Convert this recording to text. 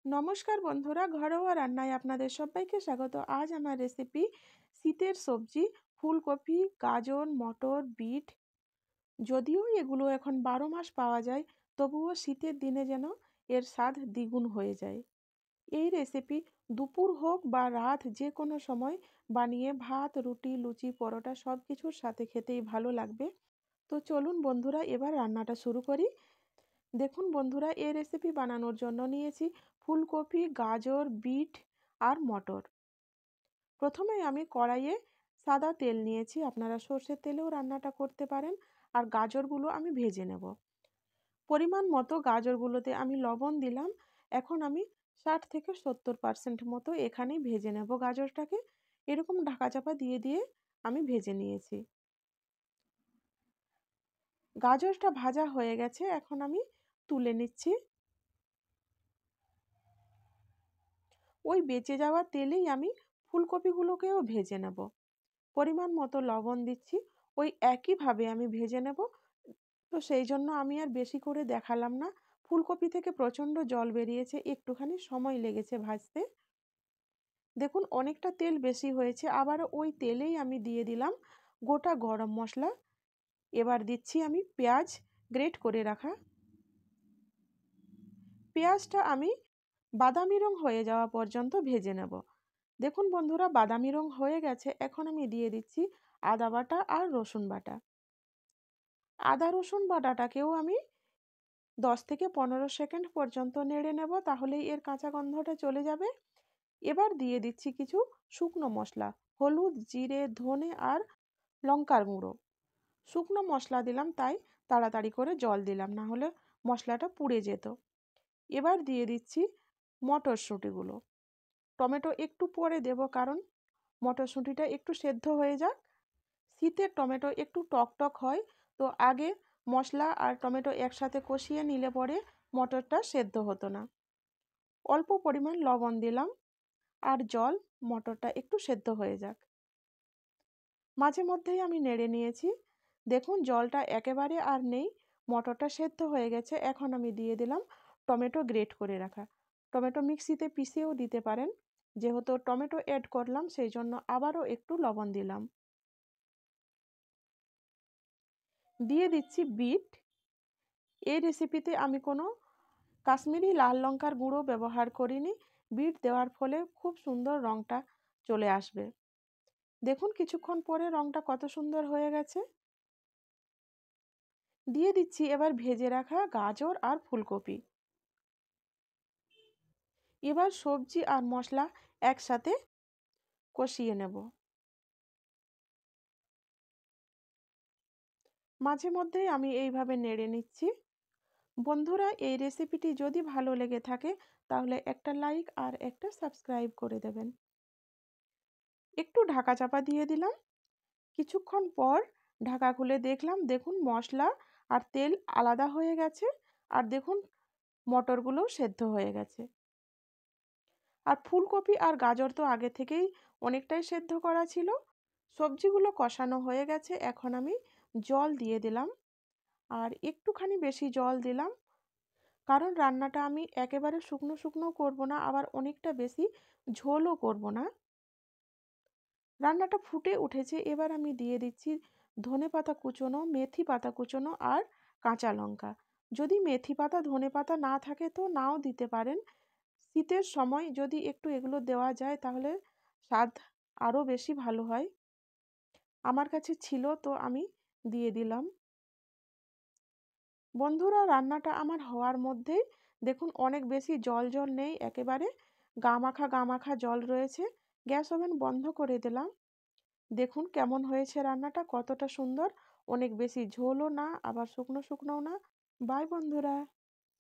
নমস্কার বন্ধুরা, ঘরোয়া রান্নায় আপনাদের সবাইকে স্বাগত। আজ আমার রেসিপি শীতের সবজি ফুলকপি, গাজর, মটর, বিট। যদিও এগুলো এখন 12 মাস পাওয়া যায়, তবুও শীতের দিনে যেন এর স্বাদ দ্বিগুণ হয়ে যায়। এই রেসিপি দুপুর হোক বা রাত যে কোনো সময় বানিয়ে ভাত, রুটি, লুচি, পরোটা সব কিছুর সাথে খেতেই ভালো লাগবে। তো চলুন বন্ধুরা, এবার রান্নাটা শুরু করি। দেখুন বন্ধুরা, এই রেসিপি বানানোর জন্য নিয়েছি ফুলকপি, গাজর, বিট আর মটর। প্রথমে আমি কড়াইয়ে সাদা তেল নিয়েছি, আপনারা সর্ষের তেলেও রান্নাটা করতে পারেন। আর গাজরগুলো আমি ভেজে নেব। পরিমাণ মতো গাজরগুলোতে আমি লবণ দিলাম। এখন আমি 60 থেকে 70% মতো এখানেই ভেজে নেব গাজরটাকে। এরকম ঢাকা চাপা দিয়ে দিয়ে আমি ভেজে নিয়েছি। গাজরটা ভাজা হয়ে গেছে, এখন আমি তুলে নিচ্ছি। ওই বেঁচে যাওয়া তেলেই আমি ফুলকপিগুলোকেও ভেজে নেব। পরিমাণ মতো লবণ দিচ্ছি, ওই একইভাবে আমি ভেজে নেব। তো সেই জন্য আমি আর বেশি করে দেখালাম না। ফুলকপি থেকে প্রচণ্ড জল বেরিয়েছে, একটুখানি সময় লেগেছে ভাজতে। দেখুন অনেকটা তেল বেশি হয়েছে, আবার ওই তেলেই আমি দিয়ে দিলাম গোটা গরম মশলা। এবার দিচ্ছি আমি পেঁয়াজ গ্রেট করে রাখা। পেঁয়াজটা আমি বাদামি রং হয়ে যাওয়া পর্যন্ত ভেজে নেব। দেখুন বন্ধুরা, বাদামি রং হয়ে গেছে, এখন আমি দিয়ে দিচ্ছি আদা বাটা আর রসুন বাটা। আদা রসুন বাটাটাকেও আমি 10 থেকে 15 সেকেন্ড পর্যন্ত নেড়ে নেব, তাহলেই এর কাঁচা গন্ধটা চলে যাবে। এবার দিয়ে দিচ্ছি কিছু শুকনো মশলা, হলুদ, জিরে, ধনে আর লঙ্কার গুঁড়ো। শুকনো মশলা দিলাম তাই তাড়াতাড়ি করে জল দিলাম, না হলে মশলাটা পুড়ে যেত। এবার দিয়ে দিচ্ছি মটরশুঁটিগুলো। টমেটো একটু পরে দেব, কারণ মটরশুঁটিটা একটু সেদ্ধ হয়ে যাক। শীতের টমেটো একটু টক টক হয়, তো আগে মশলা আর টমেটো একসাথে কষিয়ে নিলে পরে মটরটা সেদ্ধ হতো না। অল্প পরিমাণ লবণ দিলাম আর জল, মটরটা একটু সেদ্ধ হয়ে যাক। মাঝে মধ্যেই আমি নেড়ে নিয়েছি। দেখুন জলটা একেবারে আর নেই, মটরটা সেদ্ধ হয়ে গেছে। এখন আমি দিয়ে দিলাম টমেটো গ্রেট করে রাখা। টমেটো মিক্সিতে পিষেও দিতে পারেন, যেহেতু টমেটো অ্যাড করলাম সেই জন্য আবারও একটু লবণ দিলাম। দিয়ে দিচ্ছি বিট। এই রেসিপিতে আমি কোনো কাশ্মীরি লাল লঙ্কার গুঁড়ো ব্যবহার করিনি। বিট দেওয়ার ফলে খুব সুন্দর রঙটা চলে আসবে। দেখুন কিছুক্ষণ পরে রঙটা কত সুন্দর হয়ে গেছে। দিয়ে দিচ্ছি এবার ভেজে রাখা গাজর আর ফুলকপি। এবার সবজি আর মশলা একসাথে কষিয়ে নেব। মাঝে মধ্যেই আমি এইভাবে নেড়ে নিচ্ছি। বন্ধুরা, এই রেসিপিটি যদি ভালো লেগে থাকে তাহলে একটা লাইক আর একটা সাবস্ক্রাইব করে দেবেন। একটু ঢাকা চাপা দিয়ে দিলাম। কিছুক্ষণ পর ঢাকা খুলে দেখলাম, দেখুন মশলা আর তেল আলাদা হয়ে গেছে। আর দেখুন মটরগুলোও সেদ্ধ হয়ে গেছে। আর ফুলকপি আর গাজর তো আগে থেকেই অনেকটাই সেদ্ধ করা ছিল। সবজিগুলো কষানো হয়ে গেছে, এখন আমি জল দিয়ে দিলাম। আর একটুখানি বেশি জল দিলাম, কারণ রান্নাটা আমি একেবারে শুকনো শুকনো করব না, আবার অনেকটা বেশি ঝোলও করব না। রান্নাটা ফুটে উঠেছে, এবার আমি দিয়ে দিচ্ছি ধনেপাতা কুচোনো, মেথি পাতা কুচোনো আর কাঁচা লঙ্কা। যদি মেথি পাতা ধনে পাতা না থাকে তো নাও দিতে পারেন। শীতের সময় যদি একটু এগুলো দেওয়া যায় তাহলে স্বাদ আরও বেশি ভালো হয়। আমার কাছে ছিল তো আমি দিয়ে দিলাম। বন্ধুরা, রান্নাটা আমার হওয়ার মধ্যেই দেখুন অনেক বেশি জল জল নেই, একেবারে গা মাখা জল রয়েছে। গ্যাস ওভেন বন্ধ করে দিলাম। দেখুন কেমন হয়েছে রান্নাটা, কতটা সুন্দর। অনেক বেশি ঝোলও না, আবার শুকনো শুকনোও না। বাই বন্ধুরা।